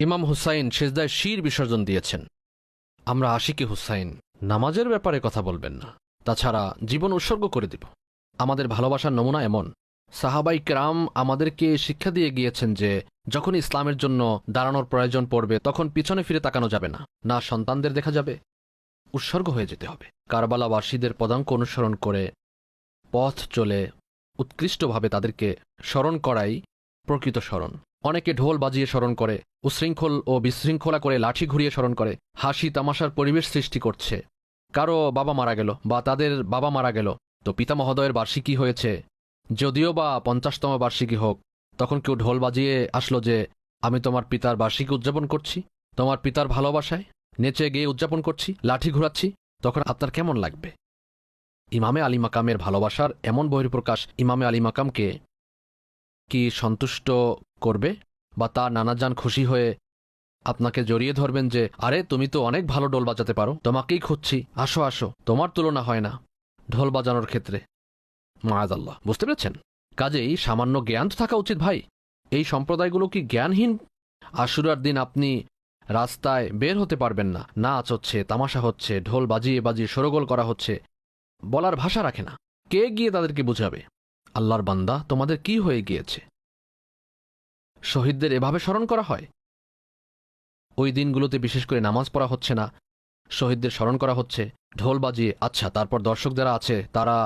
ইমাম হুসাইন সিজদায় শির বিসর্জন দিয়েছেন। আমরা আশিকি হুসাইন, নামাজের ব্যাপারে কথা বলবেন না, তাছাড়া জীবন উৎসর্গ করে দিব। আমাদের ভালোবাসার নমুনা এমন, সাহাবাই কেরাম আমাদেরকে শিক্ষা দিয়ে গিয়েছেন যে যখন ইসলামের জন্য দাঁড়ানোর প্রয়োজন পড়বে তখন পিছনে ফিরে তাকানো যাবে না, না সন্তানদের দেখা যাবে, উৎসর্গ হয়ে যেতে হবে। কারবালাবাসীদের পদাঙ্ক অনুসরণ করে পথ চলে উৎকৃষ্টভাবে তাদেরকে স্মরণ করাই প্রকৃত স্মরণ। অনেকে ঢোল বাজিয়ে স্মরণ করে, উশৃঙ্খল ও বিশৃঙ্খলা করে লাঠি ঘুরিয়ে স্মরণ করে, হাসি তামাশার পরিবেশ সৃষ্টি করছে। কারো বাবা মারা গেল বা তাদের বাবা মারা গেল, তো পিতা মহোদয়ের বার্ষিকী হয়েছে, যদিও বা 50তম বার্ষিকী হোক, তখন কেউ ঢোল বাজিয়ে আসলো যে আমি তোমার পিতার বার্ষিকী উদযাপন করছি, তোমার পিতার ভালোবাসায় নেচে গিয়ে উদযাপন করছি, লাঠি ঘুরাচ্ছি, তখন আপনার কেমন লাগবে? ইমামে আলী মাকামের ভালোবাসার এমন বহিঃপ্রকাশ ইমামে আলী মাকামকে কি সন্তুষ্ট করবে? বা তার নানাজান খুশি হয়ে আপনাকে জড়িয়ে ধরবেন যে আরে তুমি তো অনেক ভালো ঢোল বাজাতে পারো, তোমাকেই খুঁজছি, আসো আসো, তোমার তুলনা হয় না ঢোল বাজানোর ক্ষেত্রে। মাআযাল্লাহ, বুঝতে পেরেছেন? কাজেই সামান্য জ্ঞান তো থাকা উচিত ভাই। এই সম্প্রদায়গুলো কি জ্ঞানহীন? আশুরার দিন আপনি রাস্তায় বের হতে পারবেন না, নাচ হচ্ছে, তামাশা হচ্ছে, ঢোল বাজিয়ে বাজিয়ে শোরগোল করা হচ্ছে, বলার ভাষা রাখে না। কে গিয়ে তাদেরকে বুঝাবে? আল্লাহর বান্দা, তোমাদের কি হয়ে গিয়েছে? শহীদদের এভাবে স্মরণ করা হয়? ওই দিনগুলোতে বিশেষ করে নামাজ পড়া হচ্ছে না, শহীদদের স্মরণ করা হচ্ছে ঢোল বাজিয়ে। আচ্ছা, তারপর দর্শক যারা আছে, তারা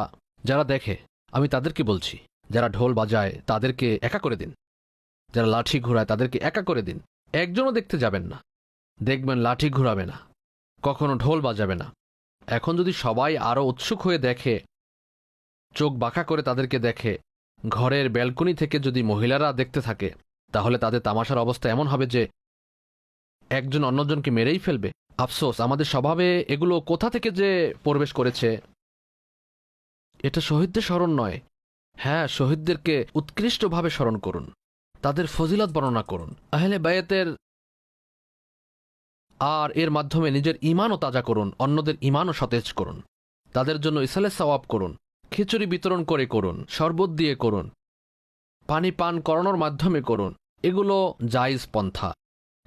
যারা দেখে, আমি তাদেরকে বলছি, যারা ঢোল বাজায় তাদেরকে একা করে দিন, যারা লাঠি ঘুরায় তাদেরকে একা করে দিন। একজনও দেখতে যাবেন না, দেখবেন লাঠি ঘুরাবে না, কখনো ঢোল বাজাবে না। এখন যদি সবাই আরও উৎসুক হয়ে দেখে, চোখ বাঁকা করে তাদেরকে দেখে, ঘরের ব্যালকনি থেকে যদি মহিলারা দেখতে থাকে, তাহলে তাদের তামাশার অবস্থা এমন হবে যে একজন অন্যজনকে মেরেই ফেলবে। আফসোস, আমাদের স্বভাবে এগুলো কোথা থেকে যে প্রবেশ করেছে। এটা শহীদদের স্মরণ নয়। হ্যাঁ, শহীদদেরকে উৎকৃষ্টভাবে স্মরণ করুন, তাদের ফজিলত বর্ণনা করুন, আহলে বায়াতের, আর এর মাধ্যমে নিজের ঈমানও তাজা করুন, অন্যদের ঈমানও সতেজ করুন, তাদের জন্য ইসালে সওয়াব করুন, খিচুড়ি বিতরণ করে করুন, শরবত দিয়ে করুন, পানি পান করানোর মাধ্যমে করুন। এগুলো জায়েজ পন্থা।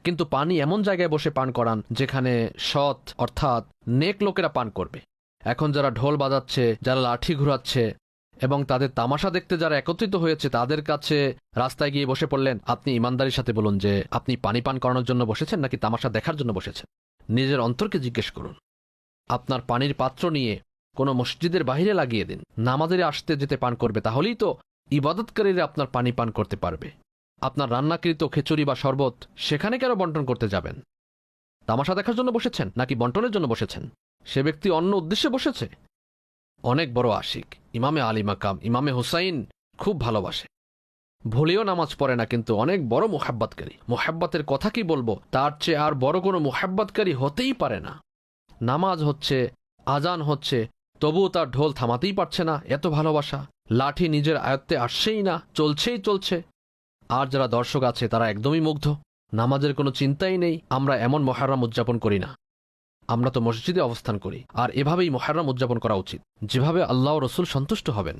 কিন্তু পানি এমন জায়গায় বসে পান করান যেখানে সৎ অর্থাৎ নেক লোকেরা পান করবে। এখন যারা ঢোল বাজাচ্ছে, যারা লাঠি ঘুরাচ্ছে এবং তাদের তামাশা দেখতে যারা একত্রিত হয়েছে, তাদের কাছে রাস্তায় গিয়ে বসে পড়লেন, আপনি ইমানদারির সাথে বলুন যে আপনি পানি পান করানোর জন্য বসেছেন নাকি তামাশা দেখার জন্য বসেছেন? নিজের অন্তরকে জিজ্ঞেস করুন। আপনার পানির পাত্র নিয়ে কোনো মসজিদের বাহিরে লাগিয়ে দিন, নামাজের আসতে যেতে পান করবে, তাহলেই তো ইবাদতকারীরা আপনার পানি পান করতে পারবে। আপনার রান্নাকৃত খিচুড়ি বা শরবত সেখানে কেন বন্টন করতে যাবেন? তামাশা দেখার জন্য বসেছেন নাকি বন্টনের জন্য বসেছেন? সে ব্যক্তি অন্য উদ্দেশ্যে বসেছে। অনেক বড় আশিক ইমামে আলী মাকাম, ইমামে হুসাইন খুব ভালোবাসে, ভুলেও নামাজ পড়ে না, কিন্তু অনেক বড় মুহাব্বতকারী। মুহাব্বতের কথা কি বলবো, তার চেয়ে আর বড় কোনো মুহাব্বতকারী হতেই পারে না। নামাজ হচ্ছে, আজান হচ্ছে, তবুও তার ঢোল থামাতেই পারছে না, এত ভালোবাসা। লাঠি নিজের আয়ত্তে আসছেই না, চলছেই চলছে। আর যারা দর্শক আছে তারা একদমই মুগ্ধ, নামাজের কোনো চিন্তাই নেই। আমরা এমন মুহররম উদযাপন করি না, আমরা তো মসজিদে অবস্থান করি। আর এভাবেই মুহররম উদযাপন করা উচিত, যেভাবে আল্লাহ ও রসুল সন্তুষ্ট হবেন,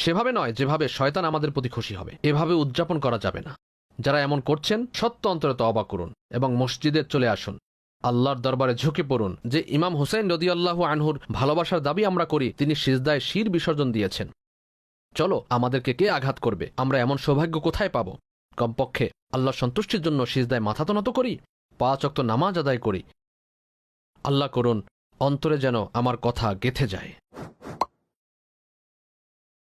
সেভাবে নয় যেভাবে শয়তান আমাদের প্রতি খুশি হবে। এভাবে উদযাপন করা যাবে না। যারা এমন করছেন, সত্য অন্তরে তওবা করুন এবং মসজিদে চলে আসুন, আল্লাহর দরবারে ঝুঁকে পড়ুন যে ইমাম হুসাইন রাদিয়াল্লাহু আনহুর ভালোবাসার দাবি আমরা করি, তিনি সিজদায় শির বিসর্জন দিয়েছেন। চলো, আমাদেরকে কে আঘাত করবে? আমরা এমন সৌভাগ্য কোথায় পাব? কমপক্ষে আল্লাহর সন্তুষ্টির জন্য সিজদায় মাথা তো নত করি, 5 ওয়াক্ত নামাজ আদায় করি। আল্লাহ করুন অন্তরে যেন আমার কথা গেঁথে যায়।